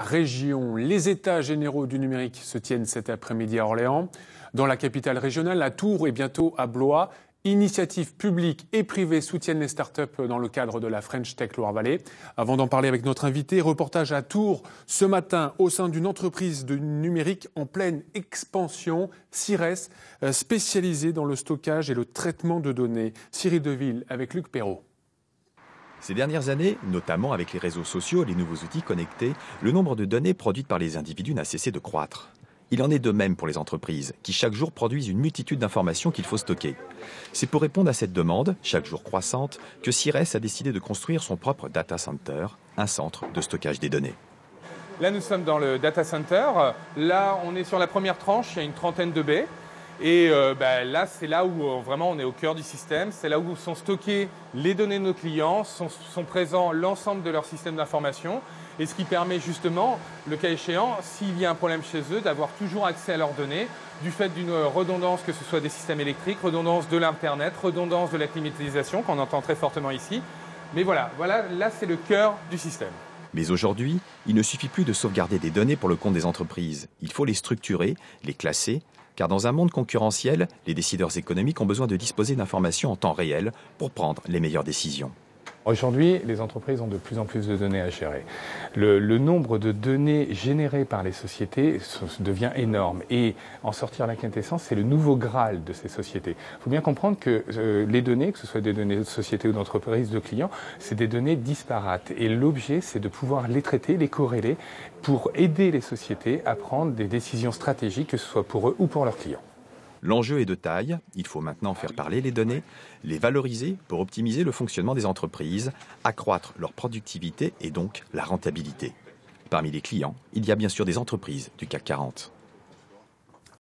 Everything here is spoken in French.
région. Les États généraux du numérique se tiennent cet après-midi à Orléans. Dans la capitale régionale, à Tours et bientôt à Blois, initiatives publiques et privées soutiennent les startups dans le cadre de la French Tech Loire-Vallée. Avant d'en parler avec notre invité, reportage à Tours ce matin au sein d'une entreprise de numérique en pleine expansion, Cires, spécialisée dans le stockage et le traitement de données. Cyril Deville avec Luc Perrault. Ces dernières années, notamment avec les réseaux sociaux et les nouveaux outils connectés, le nombre de données produites par les individus n'a cessé de croître. Il en est de même pour les entreprises, qui chaque jour produisent une multitude d'informations qu'il faut stocker. C'est pour répondre à cette demande, chaque jour croissante, que Cires a décidé de construire son propre data center, un centre de stockage des données. Là, nous sommes dans le data center. Là, on est sur la première tranche, il y a une trentaine de baies. Et là, c'est là où vraiment on est au cœur du système. C'est là où sont stockées les données de nos clients, sont présents l'ensemble de leur système d'information. Et ce qui permet justement, le cas échéant, s'il y a un problème chez eux, d'avoir toujours accès à leurs données, du fait d'une redondance, que ce soit des systèmes électriques, redondance de l'Internet, redondance de la climatisation, qu'on entend très fortement ici. Mais voilà, là c'est le cœur du système. Mais aujourd'hui, il ne suffit plus de sauvegarder des données pour le compte des entreprises. Il faut les structurer, les classer, car dans un monde concurrentiel, les décideurs économiques ont besoin de disposer d'informations en temps réel pour prendre les meilleures décisions. Aujourd'hui, les entreprises ont de plus en plus de données à gérer. Le nombre de données générées par les sociétés devient énorme. Et en sortir la quintessence, c'est le nouveau Graal de ces sociétés. Il faut bien comprendre que les données, que ce soit des données de société ou d'entreprise, de clients, c'est des données disparates. Et l'objet, c'est de pouvoir les traiter, les corréler, pour aider les sociétés à prendre des décisions stratégiques, que ce soit pour eux ou pour leurs clients. L'enjeu est de taille, il faut maintenant faire parler les données, les valoriser pour optimiser le fonctionnement des entreprises, accroître leur productivité et donc la rentabilité. Parmi les clients, il y a bien sûr des entreprises du CAC 40.